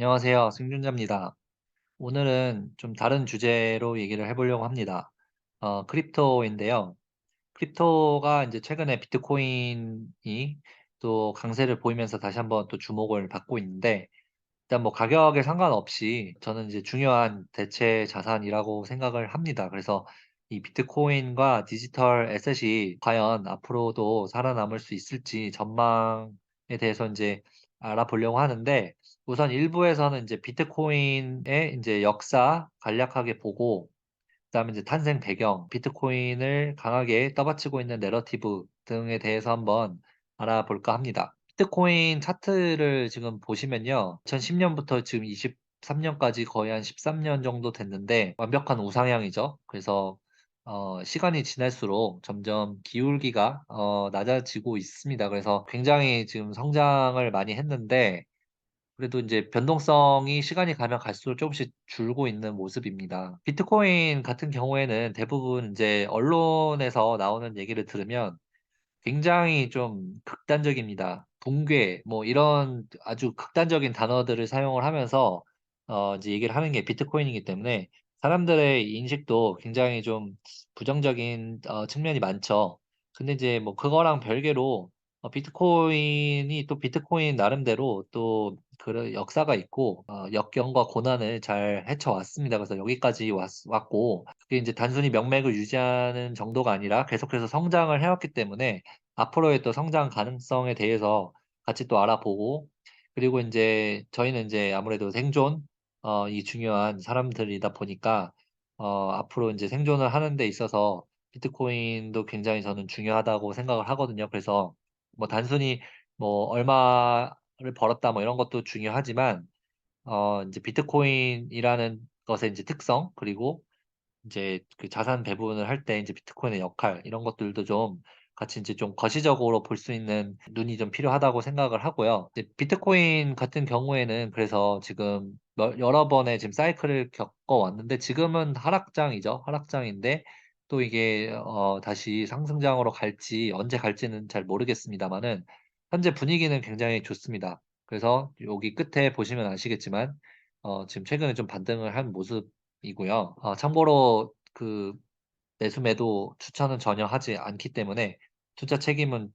안녕하세요. 승준자입니다. 오늘은 좀 다른 주제로 얘기를 해보려고 합니다. 크립토인데요. 크립토가 이제 최근에 비트코인이 또 강세를 보이면서 다시 한번 또 주목을 받고 있는데, 일단 뭐 가격에 상관없이 저는 이제 중요한 대체 자산이라고 생각을 합니다. 그래서 이 비트코인과 디지털 에셋이 과연 앞으로도 살아남을 수 있을지 전망에 대해서 이제 알아보려고 하는데, 우선 일부에서는 이제 비트코인의 이제 역사 간략하게 보고, 그다음에 이제 탄생 배경, 비트코인을 강하게 떠받치고 있는 내러티브 등에 대해서 한번 알아볼까 합니다. 비트코인 차트를 지금 보시면요. 2010 년부터 지금 23 년까지 거의 한 13년 정도 됐는데 완벽한 우상향이죠. 그래서 시간이 지날수록 점점 기울기가 낮아지고 있습니다. 그래서 굉장히 지금 성장을 많이 했는데, 그래도 인제 변동성이 시간이 가면 갈수록 쪼금씩 줄고 있는 모습입니다. 비트코인 같은 경우에는 대부분 인제 언론에서 나오는 얘기를 들으면 굉장히 좀 극단적입니다. 붕괴 뭐 이런 아주 극단적인 단어들을 사용을 하면서 이제 얘기를 하는 게 비트코인이기 때문에 사람들의 인식도 굉장히 좀 부정적인 측면이 많죠. 근데 이제 뭐 그거랑 별개로 비트코인이 또 비트코인 나름대로 또 그런 역사가 있고 역경과 고난을 잘 헤쳐 왔습니다. 그래서 여기까지 왔고, 그게 인제 단순히 명맥을 유지하는 정도가 아니라 계속해서 성장을 해 왔기 때문에 앞으로의 또 성장 가능성에 대해서 같이 또 알아보고, 그리고 인제 저희는 인제 아무래도 생존 이 중요한 사람들이다 보니까 앞으로 인제 생존을 하는 데 있어서 비트코인도 굉장히 저는 중요하다고 생각을 하거든요. 그래서 뭐 단순히 뭐 '얼마를 벌었다.' 뭐 이런 것도 중요하지만 인제 비트코인이라는 것의 인제 특성, 그리고 인제 그 자산 배분을 할 때 인제 비트코인의 역할, 이런 것들도 좀 같이 인제 좀 거시적으로 볼 수 있는 눈이 좀 필요하다고 생각을 하고요. 이제 비트코인 같은 경우에는 그래서 지금 여러 번의 지금 사이클을 겪어 왔는데 지금은 하락장이죠. 하락장인데 또 이게 다시 상승장으로 갈지 언제 갈지는 잘 모르겠습니다마는 현재 분위기는 굉장히 좋습니다. 그래서 여기 끝에 보시면 아시겠지만 지금 최근에 좀 반등을 한 모습이고요. 참고로 그 매수 매도 추천은 전혀 하지 않기 때문에 투자 책임은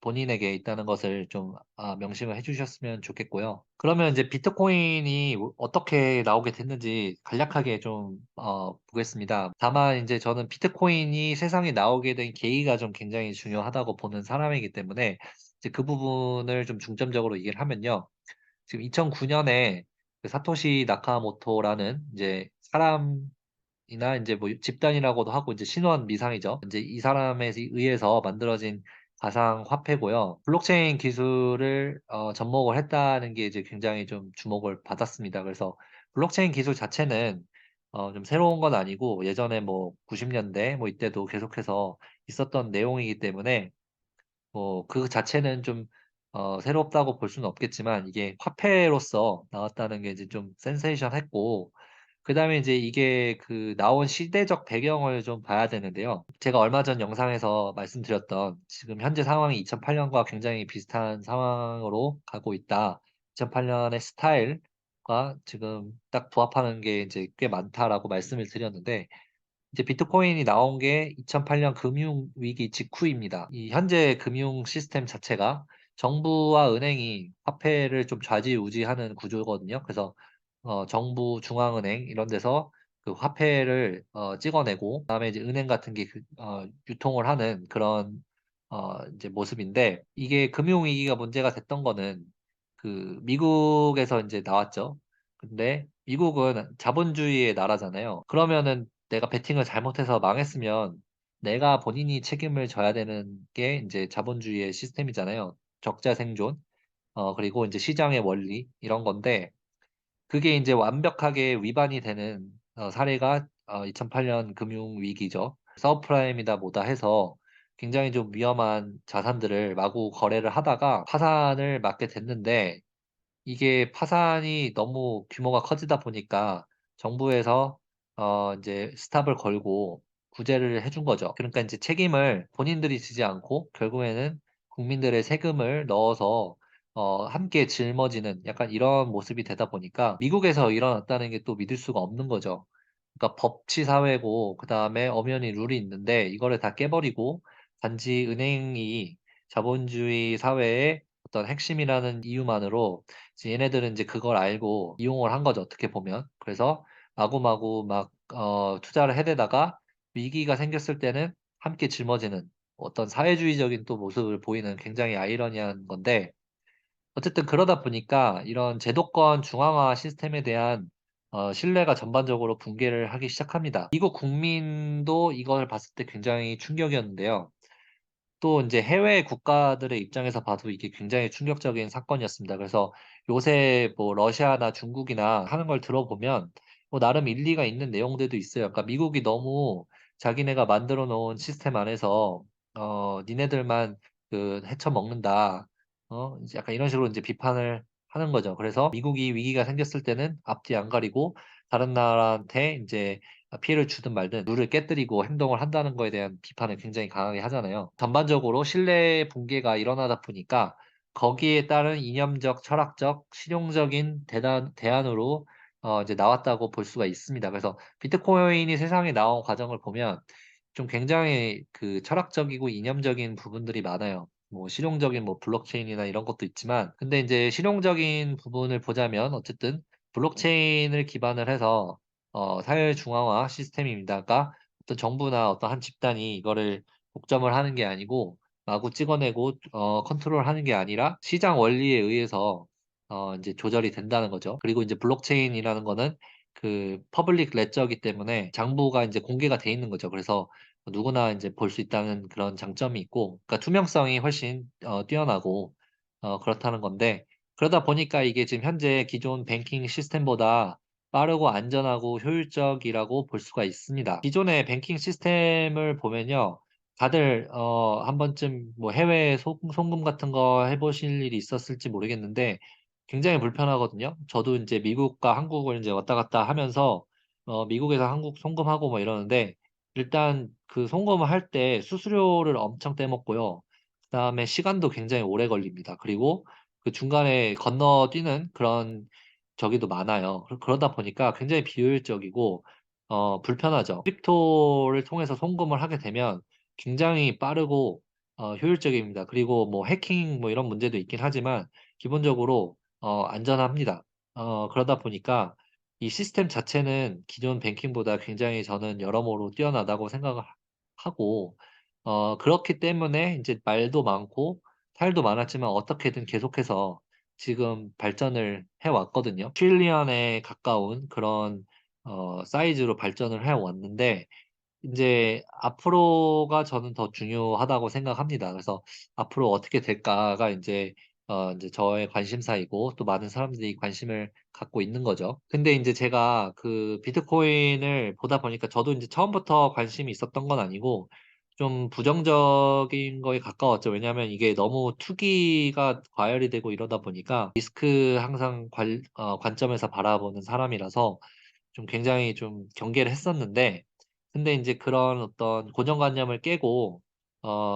본인에게 있다는 것을 좀 명심을 해 주셨으면 좋겠고요. 그러면 이제 비트코인이 어떻게 나오게 됐는지 간략하게 좀 보겠습니다. 다만 인제 저는 비트코인이 세상에 나오게 된 계기가 좀 굉장히 중요하다고 보는 사람이기 때문에 이제 그 부분을 좀 중점적으로 얘기를 하면요. 지금 2009 년에 그 사토시 나카모토라는 이제 사람이나 인제 뭐 집단이라고도 하고 이제 신원 미상이죠. 인제 이 사람에 의해서 만들어진 가상 화폐고요. 블록체인 기술을 접목을 했다는 게 이제 굉장히 좀 주목을 받았습니다. 그래서 블록체인 기술 자체는 좀 새로운 건 아니고 예전에 뭐 90 년대 뭐 이때도 계속해서 있었던 내용이기 때문에 뭐 그 자체는 좀 새롭다고 볼 수는 없겠지만, 이게 화폐로서 나왔다는 게 이제 좀 센세이션했고, 그다음에 이제 이게 그 나온 시대적 배경을 좀 봐야 되는데요. 제가 얼마 전 영상에서 말씀드렸던 지금 현재 상황이 2008 년과 굉장히 비슷한 상황으로 가고 있다. 2008 년의 스타일과 지금 딱 부합하는 게 이제 꽤 많다라고 말씀을 드렸는데, 이제 비트코인이 나온 게 2008년 금융 위기 직후입니다. 이 현재 금융 시스템 자체가 정부와 은행이 화폐를 좀 좌지우지하는 구조거든요. 그래서 정부, 중앙은행 이런 데서 그 화폐를 찍어내고, 그다음에 이제 은행 같은 게 유통을 하는 그런 인제 모습인데, 이게 금융 위기가 문제가 됐던 거는 그 미국에서 인제 나왔죠. 근데 미국은 자본주의의 나라잖아요. 그러면은 내가 베팅을 잘못해서 망했으면 내가 본인이 책임을 져야 되는 게 인제 자본주의의 시스템이잖아요. 적자 생존 그리고 인제 시장의 원리 이런 건데, 그게 인제 완벽하게 위반이 되는 사례가 2008년 금융 위기죠. 서브프라임이다 뭐다 해서 굉장히 좀 위험한 자산들을 마구 거래를 하다가 파산을 맞게 됐는데, 이게 파산이 너무 규모가 커지다 보니까 정부에서 인제 스탑을 걸고 구제를 해준 거죠. 그러니까 인제 책임을 본인들이 지지 않고 결국에는 국민들의 세금을 넣어서 함께 짊어지는 약간 이런 모습이 되다 보니까 미국에서 일어났다는 게 또 믿을 수가 없는 거죠. 그러니까 법치 사회고 그다음에 엄연히 룰이 있는데 이거를 다 깨버리고 단지 은행이 자본주의 사회의 어떤 핵심이라는 이유만으로 이제 얘네들은 이제 그걸 알고 이용을 한 거죠, 어떻게 보면. 그래서 마구마구 막 투자를 해대다가 위기가 생겼을 때는 함께 짊어지는 어떤 사회주의적인 또 모습을 보이는 굉장히 아이러니한 건데, 어쨌든 그러다 보니까 이런 제도권 중앙화 시스템에 대한 신뢰가 전반적으로 붕괴를 하기 시작합니다. 미국 국민도 이걸 봤을 때 굉장히 충격이었는데요. 또 인제 해외 국가들의 입장에서 봐도 이게 굉장히 충격적인 사건이었습니다. 그래서 요새 뭐 러시아나 중국이나 하는 걸 들어보면 뭐 나름 일리가 있는 내용들도 있어요. 그러니까 미국이 너무 자기네가 만들어 놓은 시스템 안에서 "니네들만 그 헤쳐먹는다." 이제 약간 이런 식으로 인제 비판을 하는 거죠. 그래서 미국이 위기가 생겼을 때는 앞뒤 안 가리고 다른 나라한테 인제 피해를 주든 말든 룰을 깨뜨리고 행동을 한다는 거에 대한 비판을 굉장히 강하게 하잖아요. 전반적으로 신뢰 붕괴가 일어나다 보니까 거기에 따른 이념적, 철학적, 실용적인 대안으로 이제 나왔다고 볼 수가 있습니다. 그래서 비트코인이 세상에 나온 과정을 보면 좀 굉장히 그 철학적이고 이념적인 부분들이 많아요. 뭐 실용적인 뭐 블록체인이나 이런 것도 있지만, 근데 인제 실용적인 부분을 보자면 어쨌든 블록체인을 기반을 해서 사회 중앙화 시스템입니다. 그러니까 어떤 정부나 어떤 한 집단이 이거를 독점을 하는 게 아니고 마구 찍어내고 컨트롤하는 게 아니라 시장 원리에 의해서 인제 조절이 된다는 거죠. 그리고 인제 블록체인이라는 거는 그 퍼블릭 레저이기 때문에 장부가 인제 공개가 돼 있는 거죠. 그래서 누구나 인제 볼 수 있다는 그런 장점이 있고, 그러니까 투명성이 훨씬 뛰어나고 그렇다는 건데, 그러다 보니까 이게 지금 현재 기존 뱅킹 시스템보다 빠르고 안전하고 효율적이라고 볼 수가 있습니다. 기존의 뱅킹 시스템을 보면요, 다들 한 번쯤 뭐 해외 송금 같은 거 해 보실 일이 있었을지 모르겠는데 굉장히 불편하거든요. 저도 인제 미국과 한국을 인제 왔다 갔다 하면서 미국에서 한국 송금하고 뭐 이러는데, 일단 그 송금을 할 때 수수료를 엄청 떼먹고요. 그다음에 시간도 굉장히 오래 걸립니다. 그리고 그 중간에 건너뛰는 그런 저기도 많아요. 그러다 보니까 굉장히 비효율적이고 불편하죠. 크립토를 통해서 송금을 하게 되면 굉장히 빠르고 효율적입니다. 그리고 뭐 해킹 뭐 이런 문제도 있긴 하지만 기본적으로 안전합니다. 그러다 보니까 이 시스템 자체는 기존 뱅킹보다 굉장히 저는 여러모로 뛰어나다고 생각을 하고, 그렇기 때문에 인제 말도 많고 탈도 많았지만 어떻게든 계속해서 지금 발전을 해 왔거든요. 트릴리언에 가까운 그런 사이즈로 발전을 해 왔는데, 인제 앞으로가 저는 더 중요하다고 생각합니다. 그래서 '앞으로 어떻게 될까.'가 인제 저의 관심사이고 또 많은 사람들이 관심을 갖고 있는 거죠. 근데 인제 제가 그 비트코인을 보다 보니까 저도 인제 처음부터 관심이 있었던 건 아니고 좀 부정적인 거에 가까웠죠. 왜냐하면 이게 너무 투기가 과열이 되고 이러다 보니까 리스크 항상 관점에서 바라보는 사람이라서 좀 굉장히 좀 경계를 했었는데, 근데 인제 그런 어떤 고정관념을 깨고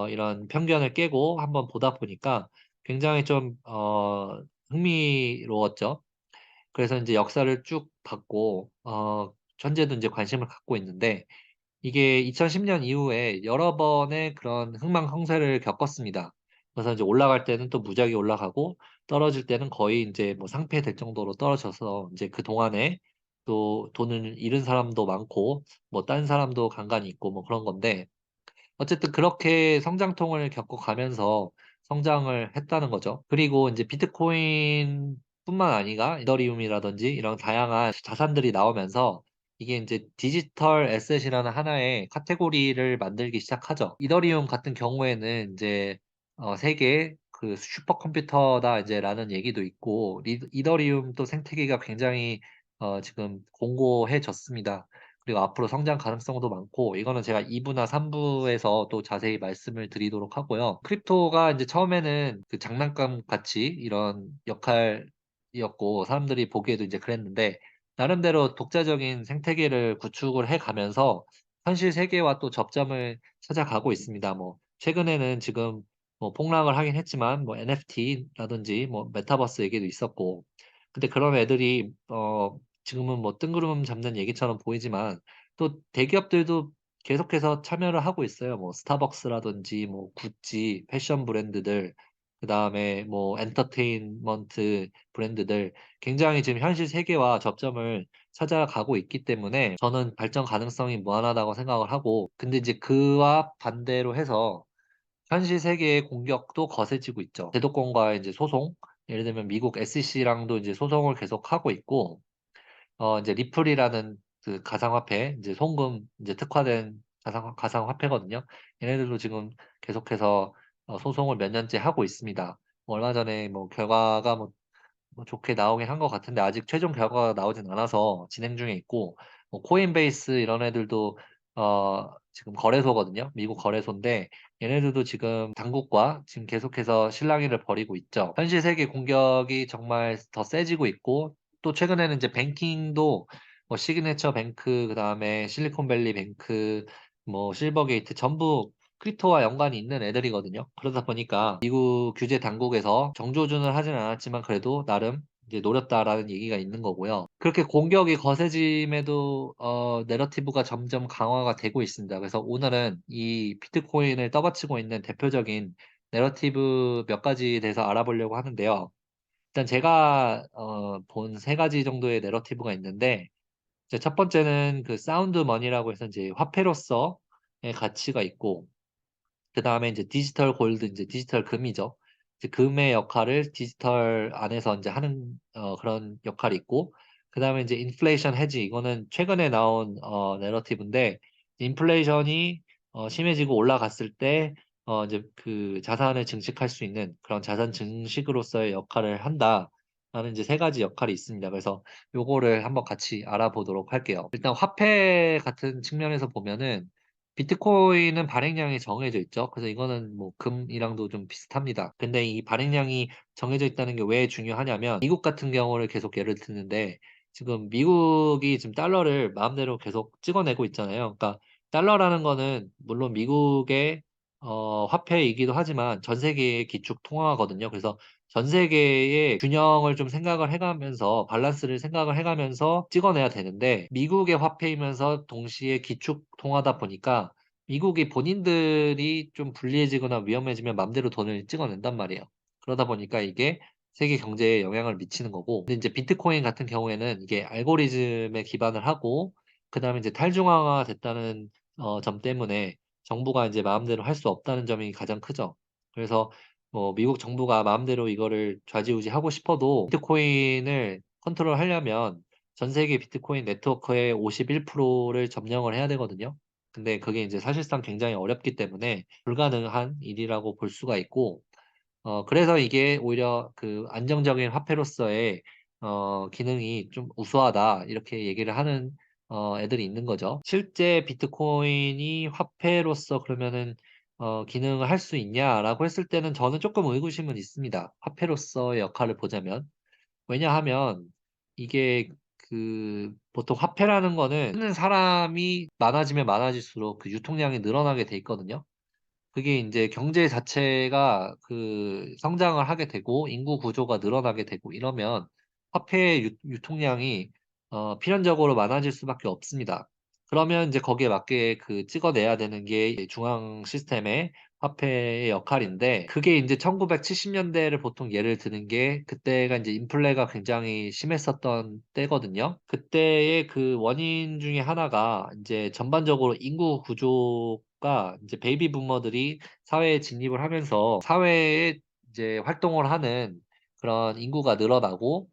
이런 편견을 깨고 한번 보다 보니까 굉장히 좀 흥미로웠죠. 그래서 인제 역사를 쭉 봤고 현재도 인제 관심을 갖고 있는데, 이게 2010년 이후에 여러 번의 그런 흥망성쇠를 겪었습니다. 그래서 이제 올라갈 때는 또 무지하게 올라가고 떨어질 때는 거의 인제 뭐 상폐될 정도로 떨어져서 인제 그동안에 또 돈을 잃은 사람도 많고 뭐 딴 사람도 간간이 있고 뭐 그런 건데, 어쨌든 그렇게 성장통을 겪어가면서 성장을 했다는 거죠. 그리고 인제 비트코인뿐만 아니라 이더리움이라든지 이런 다양한 자산들이 나오면서 이게 인제 디지털 애셋이라는 하나의 카테고리를 만들기 시작하죠. 이더리움 같은 경우에는 인제 세계의 그 슈퍼컴퓨터다 이제라는 얘기도 있고, 이더리움 또 생태계가 굉장히 지금 공고해졌습니다. 그리고 앞으로 성장 가능성도 많고, 이거는 제가 2 부나 3 부에서 또 자세히 말씀을 드리도록 하고요. 크립토가 인제 처음에는 그 장난감 같이 이런 역할이었고 사람들이 보기에도 인제 그랬는데, 나름대로 독자적인 생태계를 구축을 해 가면서 현실 세계와 또 접점을 찾아가고 있습니다. 뭐 최근에는 지금 뭐 폭락을 하긴 했지만 뭐 NFT라든지 뭐 메타버스 얘기도 있었고 근데 그런 애들이 지금은 뭐 뜬구름 잡는 얘기처럼 보이지만 또 대기업들도 계속해서 참여를 하고 있어요. 뭐 스타벅스라든지 뭐 구찌, 패션 브랜드들 그다음에 뭐 엔터테인먼트 브랜드들 굉장히 지금 현실 세계와 접점을 찾아가고 있기 때문에 저는 발전 가능성이 무한하다고 생각을 하고 근데 이제 그와 반대로 해서 현실 세계의 공격도 거세지고 있죠. 제도권과의 이제 소송, 예를 들면 미국 SEC랑도 이제 소송을 계속하고 있고 이제 리플이라는 그 가상화폐 이제 송금 이제 특화된 가상화폐거든요. 얘네들도 지금 계속해서 소송을 몇 년째 하고 있습니다. 뭐 얼마 전에 뭐 결과가 뭐 좋게 나오긴 한 것 같은데 아직 최종 결과가 나오진 않아서 진행 중에 있고 뭐 코인베이스 이런 애들도 지금 거래소거든요. 미국 거래소인데 얘네들도 지금 당국과 지금 계속해서 실랑이를 벌이고 있죠. 현실 세계 공격이 정말 더 세지고 있고 또 최근에는 이제 뱅킹도 뭐 시그네처 뱅크 그다음에 실리콘밸리 뱅크 뭐 실버게이트 전부 크립토와 연관이 있는 애들이거든요. 그러다 보니까 미국 규제 당국에서 정조준을 하진 않았지만 그래도 나름 이제 노렸다라는 얘기가 있는 거고요. 그렇게 공격이 거세짐에도 내러티브가 점점 강화가 되고 있습니다. 그래서 오늘은 이 비트코인을 떠받치고 있는 대표적인 내러티브 몇 가지에 대해서 알아보려고 하는데요. 일단 제가 본 세 가지 정도의 내러티브가 있는데 이제 첫 번째는 그 사운드 머니라고 해서 이제 화폐로서의 가치가 있고 그다음에 인제 디지털 골드 인제 디지털 금이죠. 이제 금의 역할을 디지털 안에서 인제 하는 그런 역할이 있고 그다음에 인제 인플레이션 헤지 이거는 최근에 나온 내러티브인데 인플레이션이 심해지고 올라갔을 때 이제 그 자산을 증식할 수 있는 그런 자산 증식으로서의 역할을 한다라는 이제 세 가지 역할이 있습니다. 그래서 요거를 한번 같이 알아보도록 할게요. 일단 화폐 같은 측면에서 보면은 비트코인은 발행량이 정해져 있죠. 그래서 이거는 뭐 금이랑도 좀 비슷합니다. 근데 이 발행량이 정해져 있다는 게 왜 중요하냐면 미국 같은 경우를 계속 예를 드는데 지금 미국이 지금 달러를 마음대로 계속 찍어내고 있잖아요. 그러니까 달러라는 거는 물론 미국의 화폐이기도 하지만 전 세계의 기축 통화거든요. 그래서 전 세계의 균형을 좀 생각을 해 가면서 밸런스를 생각을 해 가면서 찍어내야 되는데 미국의 화폐이면서 동시에 기축 통화다 보니까 미국이 본인들이 좀 불리해지거나 위험해지면 맘대로 돈을 찍어낸단 말이에요. 그러다 보니까 이게 세계 경제에 영향을 미치는 거고 근데 인제 비트코인 같은 경우에는 이게 알고리즘에 기반을 하고 그다음에 이제 탈중앙화 됐다는 점 때문에 정부가 인제 마음대로 할 수 없다는 점이 가장 크죠. 그래서 뭐 미국 정부가 마음대로 이거를 좌지우지하고 싶어도 비트코인을 컨트롤하려면 전 세계 비트코인 네트워크의 51%를 점령을 해야 되거든요. 근데 그게 인제 사실상 굉장히 어렵기 때문에 불가능한 일이라고 볼 수가 있고 그래서 이게 오히려 그 "안정적인 화폐로서의 기능이 좀 우수하다." 이렇게 얘기를 하는 애들이 있는 거죠. 실제 비트코인이 화폐로서 그러면은 "기능을 할 수 있냐?"라고 했을 때는 저는 쪼끔 의구심은 있습니다, 화폐로서의 역할을 보자면. 왜냐하면 이게 그 보통 화폐라는 거는 쓰는 사람이 많아지면 많아질수록 그 유통량이 늘어나게 돼 있거든요. 그게 인제 경제 자체가 그 성장을 하게 되고 인구 구조가 늘어나게 되고 이러면 화폐의 유통량이 필연적으로 많아질 수밖에 없습니다. 그러면 인제 거기에 맞게 그 찍어내야 되는 게 이 중앙 시스템의 화폐의 역할인데 그게 인제 1970 년대를 보통 예를 드는 게 그때가 인제 인플레가 굉장히 심했었던 때거든요. 그때의 그 원인 중에 하나가 인제 전반적으로 인구 구조가 인제 베이비 부머들이 사회에 진입을 하면서 사회에 이제 활동을 하는 그런 인구가 늘어나고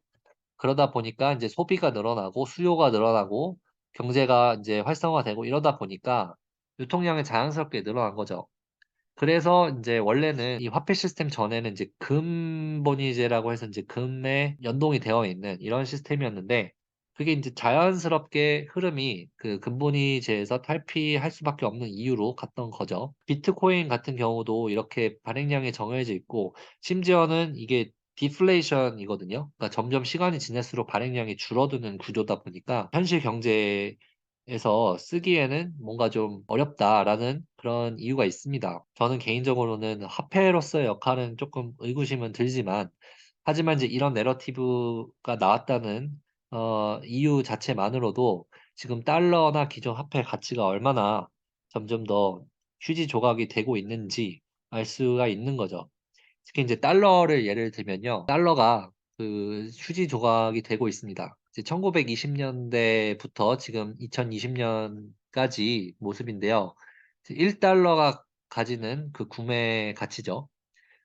그러다 보니까 인제 소비가 늘어나고 수요가 늘어나고 경제가 인제 활성화되고 이러다 보니까 유통량이 자연스럽게 늘어난 거죠. 그래서 인제 원래는 이 화폐 시스템 전에는 인제 금본위제라고 해서 인제 금에 연동이 되어 있는 이런 시스템이었는데 그게 인제 자연스럽게 흐름이 그 금본위제에서 탈피할 수밖에 없는 이유로 갔던 거죠. 비트코인 같은 경우도 이렇게 발행량이 정해져 있고 심지어는 이게 디플레이션이거든요. 그러니까 점점 시간이 지날수록 발행량이 줄어드는 구조다 보니까 현실 경제에 에서 쓰기에는 뭔가 좀 어렵다라는 그런 이유가 있습니다. 저는 개인적으로는 화폐로서의 역할은 조금 의구심은 들지만, 하지만 이제 이런 내러티브가 나왔다는 이유 자체만으로도 지금 달러나 기존 화폐 가치가 얼마나 점점 더 휴지 조각이 되고 있는지 알 수가 있는 거죠. 특히 인제 달러를 예를 들면요. 달러가 그 휴지 조각이 되고 있습니다. 이제 1920 년대부터 지금 2020 년까지 모습인데요. 이제 1 달러가 가지는 그 구매 가치죠.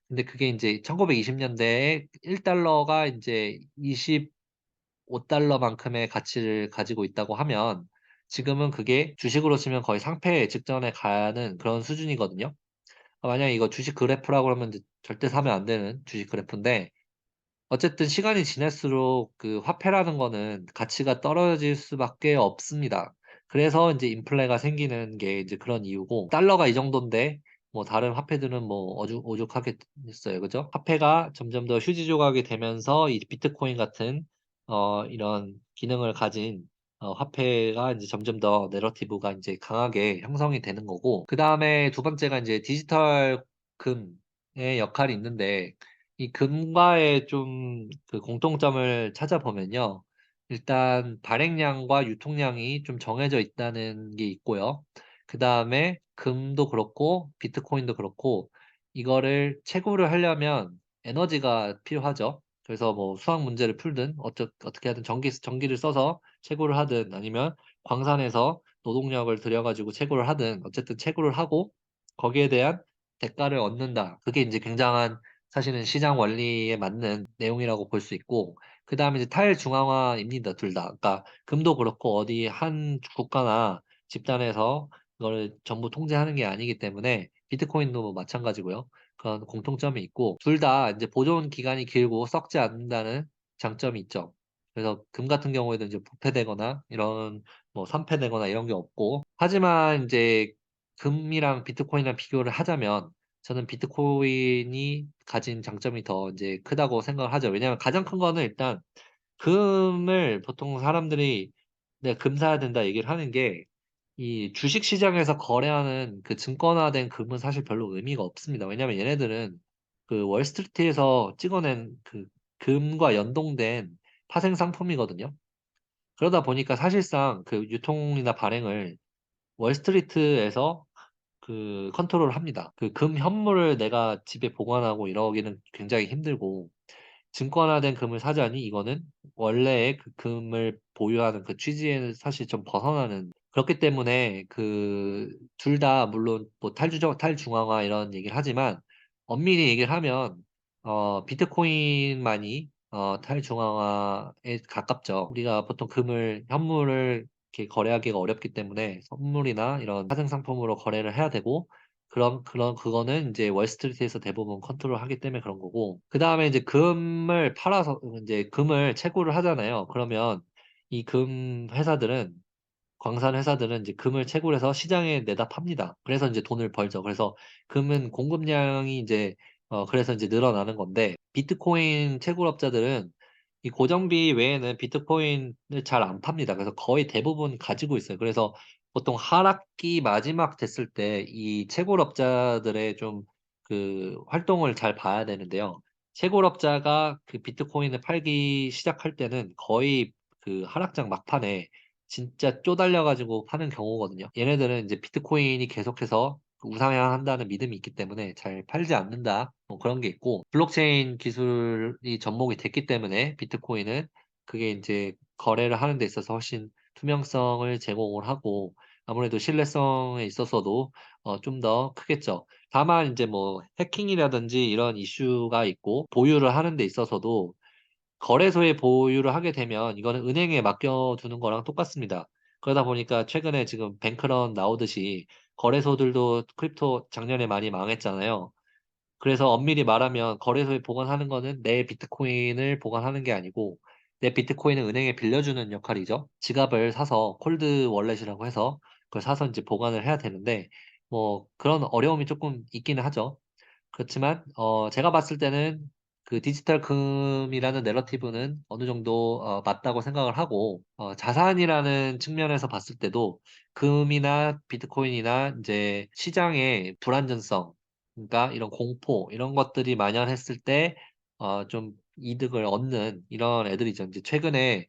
근데 그게 인제 1920 년대에 1 달러가 인제 25 달러만큼의 가치를 가지고 있다고 하면, 지금은 그게 주식으로 치면 거의 상패 직전에 가는 그런 수준이거든요. 만약에 이거 주식 그래프라고 하면 이제 절대 사면 안 되는 주식 그래프인데, 어쨌든 시간이 지날수록 그 화폐라는 거는 가치가 떨어질 수밖에 없습니다. 그래서 인제 인플레가 생기는 게 이제 그런 이유고, 달러가 이 정돈데 뭐 다른 화폐들은 뭐 오죽하겠어요. 그죠? 화폐가 점점 더 휴지 조각이 되면서 이 비트코인 같은 이런 기능을 가진 화폐가 인제 점점 더 내러티브가 인제 강하게 형성이 되는 거고, 그다음에 두 번째가 인제 디지털 금의 역할이 있는데, 이 금과의 좀 그 공통점을 찾아보면요. 일단 발행량과 유통량이 좀 정해져 있다는 게 있고요. 그다음에 금도 그렇고 비트코인도 그렇고, 이거를 채굴을 하려면 에너지가 필요하죠. 그래서 뭐 수학 문제를 풀든 어떻게 하든 전기를 써서 채굴을 하든, 아니면 광산에서 노동력을 들여 가지고 채굴을 하든, 어쨌든 채굴을 하고 거기에 대한 대가를 얻는다. 그게 인제 굉장한, 사실은 시장 원리에 맞는 내용이라고 볼 수 있고, 그다음에 이제 탈중앙화입니다, 둘 다. 그러니까 금도 그렇고 어디 한 국가나 집단에서 그거를 전부 통제하는 게 아니기 때문에, 비트코인도 뭐 마찬가지고요. 그런 공통점이 있고, 둘 다 인제 보존 기간이 길고 썩지 않는다는 장점이 있죠. 그래서 금 같은 경우에도 이제 부패되거나 이런, 뭐 산패되거나 이런 게 없고, 하지만 인제 금이랑 비트코인이랑 비교를 하자면 저는 비트코인이 가진 장점이 더 인제 크다고 생각을 하죠. 왜냐하면 가장 큰 거는 일단, 금을 보통 사람들이 "내가 금 사야 된다." 얘기를 하는 게, 이 주식 시장에서 거래하는 그 증권화된 금은 사실 별로 의미가 없습니다. 왜냐하면 얘네들은 그 월스트리트에서 찍어낸 그 금과 연동된 파생 상품이거든요. 그러다 보니까 사실상 그 유통이나 발행을 월스트리트에서 컨트롤을 합니다. 그 금 현물을 내가 집에 보관하고 이러기는 굉장히 힘들고, 증권화된 금을 사자니 이거는 원래의 그 금을 보유하는 그 취지에는 사실 좀 벗어나는, 그렇기 때문에 그 둘 다 물론 뭐 탈중앙화 이런 얘기를 하지만, 엄밀히 얘기를 하면 비트코인만이 탈중앙화에 가깝죠. 우리가 보통 금을 현물을 이렇게 거래하기가 어렵기 때문에 선물이나 이런 파생 상품으로 거래를 해야 되고, 그거는 인제 월스트리트에서 대부분 컨트롤하기 때문에 그런 거고, 그다음에 이제 금을 팔아서 인제 금을 채굴을 하잖아요. 그러면 이 금 회사들은, 광산 회사들은 이제 금을 채굴해서 시장에 내다 팝니다. 그래서 인제 돈을 벌죠. 그래서 금은 공급량이 인제 그래서 인제 늘어나는 건데, 비트코인 채굴업자들은 이 고정비 외에는 비트코인을 잘 안 팝니다. 그래서 거의 대부분 가지고 있어요. 그래서 보통 하락기 마지막 됐을 때 이 채굴업자들의 좀 활동을 잘 봐야 되는데요. 채굴업자가 그 비트코인을 팔기 시작할 때는 거의 그 하락장 막판에 진짜 쪼달려 가지고 파는 경우거든요. 얘네들은 인제 비트코인이 계속해서 우상향한다는 믿음이 있기 때문에 잘 팔지 않는다, 뭐 그런 게 있고, 블록체인 기술이 접목이 됐기 때문에 비트코인은 그게 인제 거래를 하는 데 있어서 훨씬 투명성을 제공을 하고, 아무래도 신뢰성에 있어서도 좀 더 크겠죠. 다만 인제 뭐 해킹이라든지 이런 이슈가 있고, 보유를 하는 데 있어서도 거래소에 보유를 하게 되면 이거는 은행에 맡겨 두는 거랑 똑같습니다. 그러다 보니까 최근에 지금 뱅크런 나오듯이 거래소들도 크립토 작년에 많이 망했잖아요. 그래서 엄밀히 말하면 거래소에 보관하는 거는 내 비트코인을 보관하는 게 아니고, 내 비트코인을 은행에 빌려주는 역할이죠. 지갑을 사서 콜드 월렛이라고 해서 그걸 사서 인제 보관을 해야 되는데, 뭐 그런 어려움이 쪼끔 있기는 하죠. 그렇지만 제가 봤을 때는 그 디지털 금이라는 내러티브는 어느 정도 맞다고 생각을 하고, 자산이라는 측면에서 봤을 때도 금이나 비트코인이나 이제 시장의 불안전성, 그러니까 이런 공포 이런 것들이 만연했을 때 좀 이득을 얻는 이런 애들이죠. 이제 최근에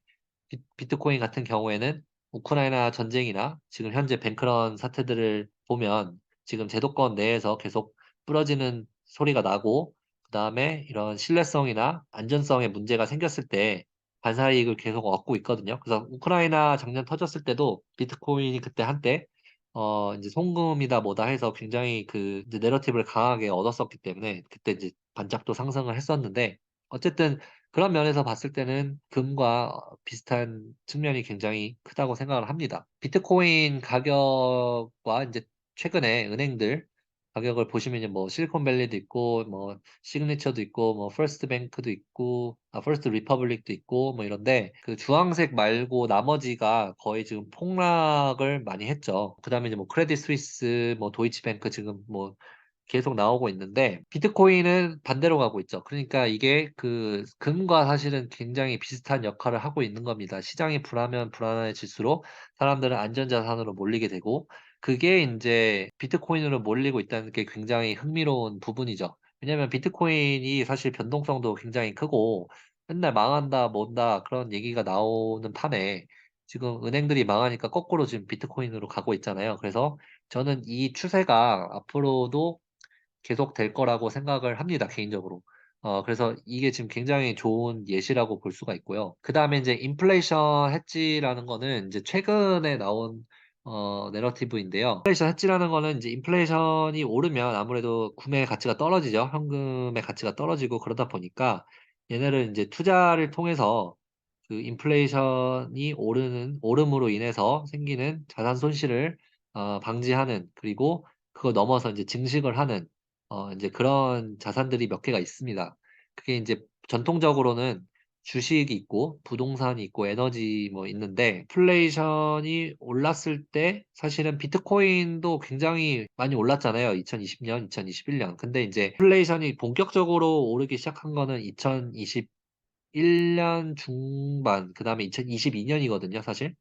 비트코인 같은 경우에는 우크라이나 전쟁이나 지금 현재 뱅크런 사태들을 보면 지금 제도권 내에서 계속 부러지는 소리가 나고, 그다음에 이런 신뢰성이나 안전성에 문제가 생겼을 때 반사 이익을 계속 얻고 있거든요. 그래서 우크라이나 장전 터졌을 때도 비트코인이 그때 한때 인제 송금이다 뭐다 해서 굉장히 그 이제 내러티브를 강하게 얻었었기 때문에 그때 이제 반짝도 상승을 했었는데, 어쨌든 그런 면에서 봤을 때는 금과 비슷한 측면이 굉장히 크다고 생각을 합니다. 비트코인 가격과 인제 최근에 은행들 가격을 보시면요, 뭐 실리콘밸리도 있고 뭐 시그니처도 있고 뭐 퍼스트 뱅크도 있고 퍼스트 리퍼블릭도 있고 뭐 이런데, 그 주황색 말고 나머지가 거의 지금 폭락을 많이 했죠. 그다음에 이제 뭐 크레딧 스위스 뭐 도이치뱅크 지금 뭐 계속 나오고 있는데, 비트코인은 반대로 가고 있죠. 그러니까 이게 그 금과 사실은 굉장히 비슷한 역할을 하고 있는 겁니다. 시장이 불하면 불안해질수록 사람들은 안전자산으로 몰리게 되고, 그게 인제 비트코인으로 몰리고 있다는 게 굉장히 흥미로운 부분이죠. 왜냐하면 비트코인이 사실 변동성도 굉장히 크고 맨날 망한다 뭔다 그런 얘기가 나오는 판에 지금 은행들이 망하니까 거꾸로 지금 비트코인으로 가고 있잖아요. 그래서 저는 이 추세가 앞으로도 계속될 거라고 생각을 합니다, 개인적으로. 그래서 이게 지금 굉장히 좋은 예시라고 볼 수가 있고요. 그다음에 인제 인플레이션 헤지라는 거는 인제 최근에 나온 내러티브인데요. 인플레이션 헤지라는 거는 인제 인플레이션이 오르면 아무래도 구매 가치가 떨어지죠. 현금의 가치가 떨어지고 그러다 보니까 얘네를 인제 투자를 통해서 그 인플레이션이 오름으로 인해서 생기는 자산 손실을 방지하는, 그리고 그걸 넘어서 인제 증식을 하는 인제 그런 자산들이 몇 개가 있습니다. 그게 인제 전통적으로는 주식이 있고 부동산이 있고 에너지 뭐 있는데, 인플레이션이 올랐을 때 사실은 비트코인도 굉장히 많이 올랐잖아요. 2020년, 2021년. 근데 인제 인플레이션이 본격적으로 오르기 시작한 거는 2021년 중반, 그다음에 2022 년이거든요, 사실.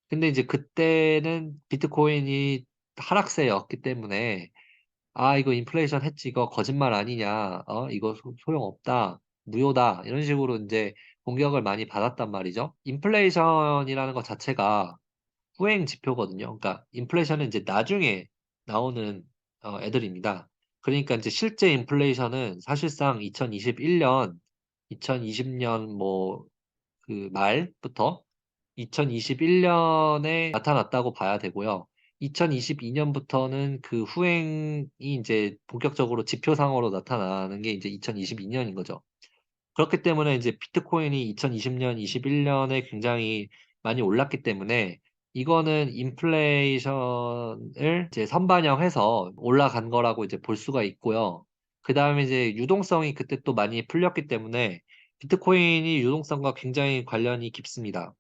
근데 이제 그때는 비트코인이 하락세였기 때문에 '아 이거 인플레이션 했지. 이거 거짓말 아니냐. 이거 소용없다. 무효다.' 이런 식으로 인제 공격을 많이 받았단 말이죠. 인플레이션이라는 것 자체가 후행 지표거든요. 그러니까 인플레이션은 인제 나중에 나오는 애들입니다. 그러니까 인제 실제 인플레이션은 사실상 2021 년, 2020년 뭐 그 말부터 2021 년에 나타났다고 봐야 되고요. 2022 년부터는 그 후행이 인제 본격적으로 지표상으로 나타나는 게 인제 2022 년인 거죠. 그렇기 때문에 이제 비트코인이 2020 년, 21 년에 굉장히 많이 올랐기 때문에 이거는 인플레이션을 이제 선반영해서 올라간 거라고 이제 볼 수가 있고요. 그다음에 이제 유동성이 그때 또 많이 풀렸기 때문에 비트코인이 유동성과 굉장히 관련이 깊습니다.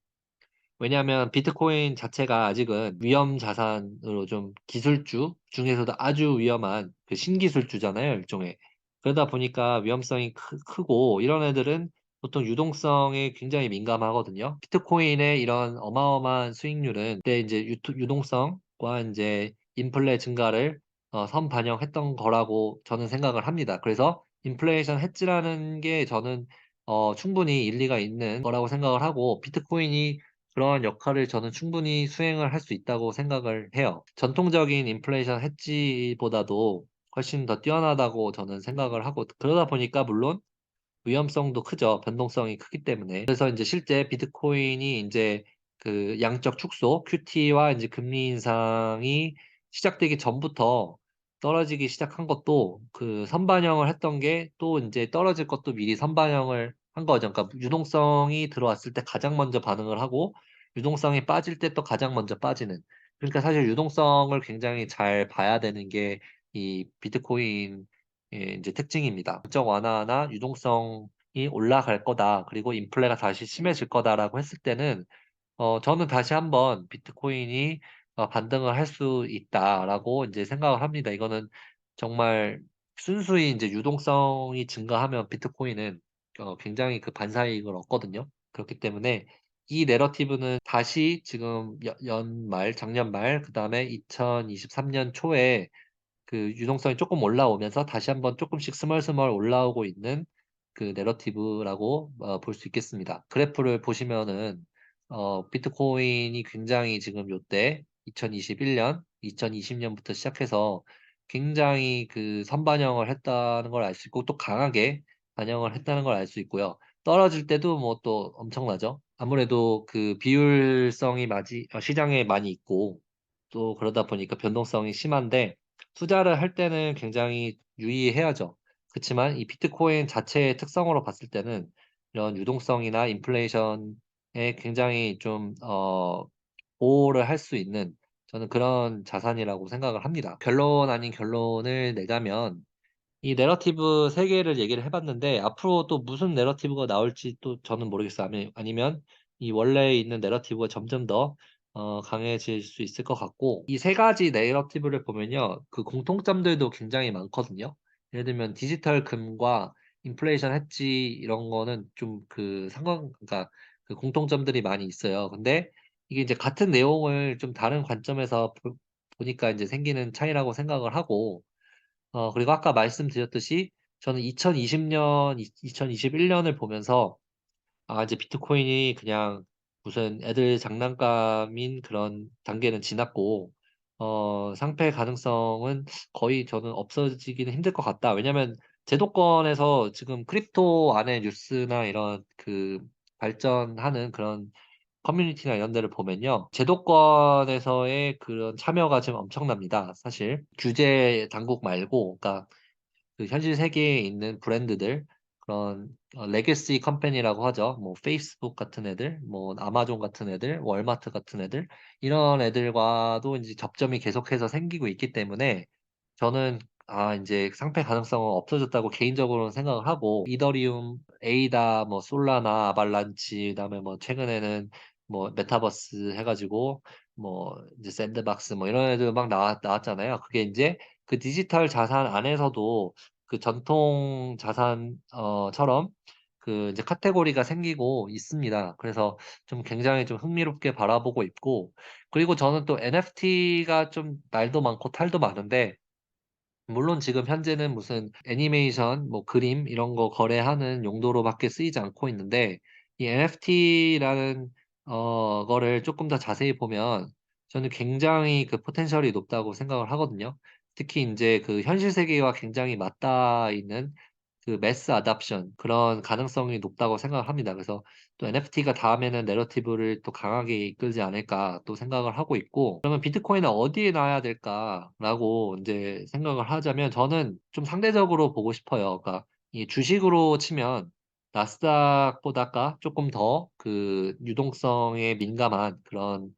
왜냐하면 비트코인 자체가 아직은 위험 자산으로 좀 기술주 중에서도 아주 위험한 그 신기술주잖아요, 일종의. 그러다 보니까 위험성이 크고 이런 애들은 보통 유동성에 굉장히 민감하거든요. 비트코인의 이런 어마어마한 수익률은 그때 인제 유동성과 인제 인플레 증가를 선반영했던 거라고 저는 생각을 합니다. 그래서 인플레이션 헤지라는 게 저는 충분히 일리가 있는 거라고 생각을 하고, 비트코인이 그러한 역할을 저는 충분히 수행을 할 수 있다고 생각을 해요. 전통적인 인플레이션 헤지보다도 훨씬 더 뛰어나다고 저는 생각을 하고, 그러다 보니까 물론 위험성도 크죠. 변동성이 크기 때문에. 그래서 인제 실제 비트코인이 인제 그 양적 축소 QT와 인제 금리 인상이 시작되기 전부터 떨어지기 시작한 것도 그 선반영을 했던 게, 또 인제 떨어질 것도 미리 선반영을 한 거죠. 그러니까 유동성이 들어왔을 때 가장 먼저 반응을 하고 유동성이 빠질 때 또 가장 먼저 빠지는. 그러니까 사실 유동성을 굉장히 잘 봐야 되는 게 이 비트코인의 인제 특징입니다. 정책 완화나 유동성이 올라갈 거다, 그리고 인플레가 다시 심해질 거다라고 했을 때는 저는 다시 한번 '비트코인이 반등을 할 수 있다.'라고 인제 생각을 합니다. 이거는 정말 순수히 인제 유동성이 증가하면 비트코인은 굉장히 그 반사이익을 얻거든요. 그렇기 때문에 이 내러티브는 다시 지금 연말 작년 말 그다음에 2023년 초에 그 유동성이 쪼끔 올라오면서 다시 한번 쪼끔씩 스멀스멀 올라오고 있는 그 내러티브라고 볼 수 있겠습니다. 그래프를 보시면은 비트코인이 굉장히 지금 요때 2021년, 2020년부터 시작해서 굉장히 그 선반영을 했다는 걸 알 수 있고 또 강하게 반영을 했다는 걸 알 수 있고요. 떨어질 때도 뭐 또 엄청나죠. 아무래도 그 비율성이 시장에 많이 있고 또 그러다 보니까 변동성이 심한데 투자를 할 때는 굉장히 유의해야죠. 그치만 이 비트코인 자체의 특성으로 봤을 때는 이런 유동성이나 인플레이션에 굉장히 좀 보호를 할 수 있는 저는 그런 자산이라고 생각을 합니다. 결론 아닌 결론을 내자면 이 내러티브 세 개를 얘기를 해 봤는데 앞으로 또 무슨 내러티브가 나올지 또 저는 모르겠어요. 아니면 이 원래 있는 내러티브가 점점 더 강해질 수 있을 것 같고 이 세 가지 내러티브를 보면요. 그 공통점들도 굉장히 많거든요. 예를 들면 디지털 금과 인플레이션 해지 이런 거는 좀 그 그러니까 그 공통점들이 많이 있어요. 근데 이게 이제 같은 내용을 좀 다른 관점에서 보니까 인제 생기는 차이라고 생각을 하고 그리고 아까 말씀드렸듯이 저는 2020년 2021 년을 보면서 이제 비트코인이 그냥 무슨 애들 장난감인 그런 단계는 지났고 상패 가능성은 거의 저는 없어지기는 힘들 것 같다. 왜냐면 제도권에서 지금 크립토 안에 뉴스나 이런 그 발전하는 그런 커뮤니티나 이런 데를 보면요. 제도권에서의 그런 참여가 지금 엄청납니다 사실. 규제 당국 말고 그러니까 그 현실 세계에 있는 브랜드들 그런 레거시 컴퍼니라고 하죠. 뭐 페이스북 같은 애들, 뭐 아마존 같은 애들, 월마트 같은 애들 이런 애들과도 인제 접점이 계속해서 생기고 있기 때문에 저는 인제 상패 가능성은 없어졌다고 개인적으로는 생각을 하고 이더리움, 에이다, 뭐 솔라나, 아발란치 그다음에 뭐 최근에는 뭐 메타버스 해 가지고 뭐 이제 샌드박스 뭐 이런 애들 막 나왔잖아요. 그게 인제 그 디지털 자산 안에서도 그 전통 자산 처럼 그 이제 카테고리가 생기고 있습니다. 그래서 좀 굉장히 좀 흥미롭게 바라보고 있고 그리고 저는 또 NFT가 좀 말도 많고 탈도 많은데 물론 지금 현재는 무슨 애니메이션 뭐 그림 이런 거 거래하는 용도로밖에 쓰이지 않고 있는데 이 NFT라는 거를 쪼끔 더 자세히 보면 저는 굉장히 그 포텐셜이 높다고 생각을 하거든요. 특히 인제 그 현실 세계와 굉장히 맞닿아 있는 그 매스 어답션 그런 가능성이 높다고 생각을 합니다. 그래서 또 'NFT가 다음에는 내러티브를 또 강하게 이끌지 않을까.' 또 생각을 하고 있고 그러면 '비트코인은 어디에 놔야 될까?'라고 인제 생각을 하자면 저는 좀 상대적으로 보고 싶어요. 그러니까 이 주식으로 치면 나스닥보다가 쪼끔 더 그 유동성에 민감한 그런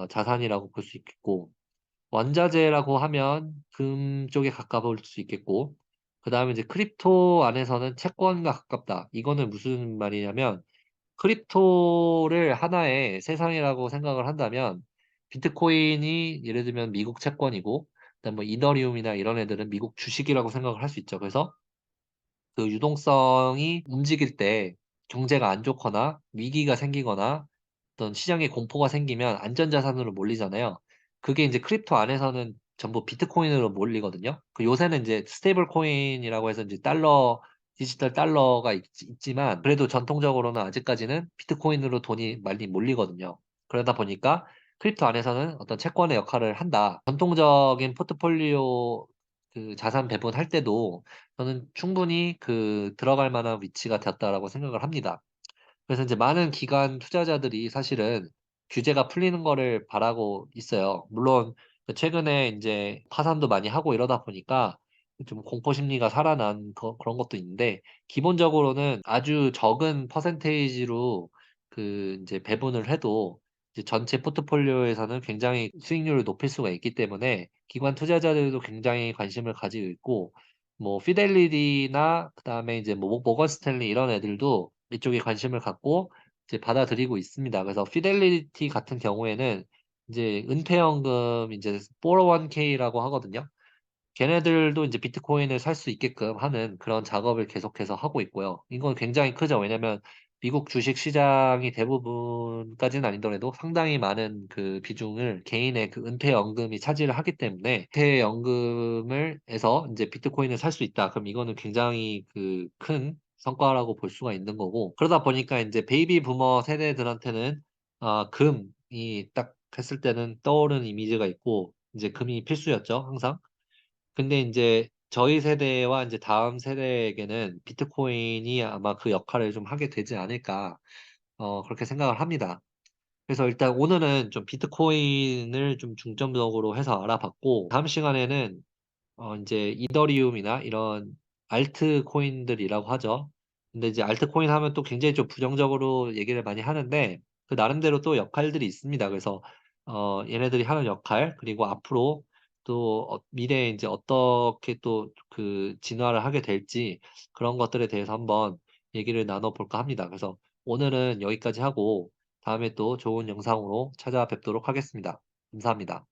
자산이라고 볼 수 있겠고 원자재라고 하면 금 쪽에 가까울 수 있겠고 그다음에 이제 크립토 안에서는 채권과 가깝다. 이거는 무슨 말이냐면 크립토를 하나의 세상이라고 생각을 한다면 비트코인이 예를 들면 미국 채권이고 그다음에 뭐 이더리움이나 이런 애들은 미국 주식이라고 생각을 할 수 있죠. 그래서 그 유동성이 움직일 때 경제가 안 좋거나 위기가 생기거나 어떤 시장에 공포가 생기면 안전자산으로 몰리잖아요. 그게 인제 크립토 안에서는 전부 비트코인으로 몰리거든요. 그 요새는 인제 스테이블 코인이라고 해서 인제 디지털 달러가 있지만 그래도 전통적으로는 아직까지는 비트코인으로 돈이 많이 몰리거든요. 그러다 보니까 크립토 안에서는 어떤 채권의 역할을 한다. 전통적인 포트폴리오 그 자산 배분할 때도 저는 충분히 그 들어갈 만한 위치가 되었다라고 생각을 합니다. 그래서 인제 많은 기관 투자자들이 사실은 규제가 풀리는 거를 바라고 있어요. 물론 그 최근에 인제 파산도 많이 하고 이러다 보니까 좀 공포 심리가 살아난 그런 것도 있는데 기본적으로는 아주 적은 퍼센테이지로 그 인제 배분을 해도 이제 전체 포트폴리오에서는 굉장히 수익률을 높일 수가 있기 때문에 기관 투자자들도 굉장히 관심을 가지고 있고 뭐 피델리티나 그다음에 이제 뭐 모건 스탠리 이런 애들도 이쪽에 관심을 갖고 이제 받아들이고 있습니다. 그래서 피델리티 같은 경우에는 이제 은퇴연금 이제 401K라고 하거든요. 걔네들도 인제 비트코인을 살 수 있게끔 하는 그런 작업을 계속해서 하고 있고요. 이건 굉장히 크죠. 왜냐면 미국 주식 시장이 대부분까지는 아니더라도 상당히 많은 그 비중을 개인의 그 은퇴연금이 차지를 하기 때문에 은퇴연금을 에서 인제 비트코인을 살 수 있다. 그럼 이거는 굉장히 그 큰 성과라고 볼 수가 있는 거고, 그러다 보니까 인제 베이비 부머 세대들한테는 금이 딱 했을 때는 떠오르는 이미지가 있고, 인제 금이 필수였죠, 항상. 근데 인제 저희 세대와 인제 다음 세대에게는 비트코인이 아마 그 역할을 좀 하게 되지 않을까, 그렇게 생각을 합니다. 그래서 일단 오늘은 좀 비트코인을 좀 중점적으로 해서 알아봤고, 다음 시간에는 인제 이더리움이나 이런 알트 코인들이라고 하죠. 근데 이제 알트 코인 하면 또 굉장히 좀 부정적으로 얘기를 많이 하는데, 그 나름대로 또 역할들이 있습니다. 그래서 얘네들이 하는 역할, 그리고 앞으로 또 미래에 인제 어떻게 또 그 진화를 하게 될지, 그런 것들에 대해서 한번 얘기를 나눠 볼까 합니다. 그래서 오늘은 여기까지 하고 다음에 또 좋은 영상으로 찾아뵙도록 하겠습니다. 감사합니다.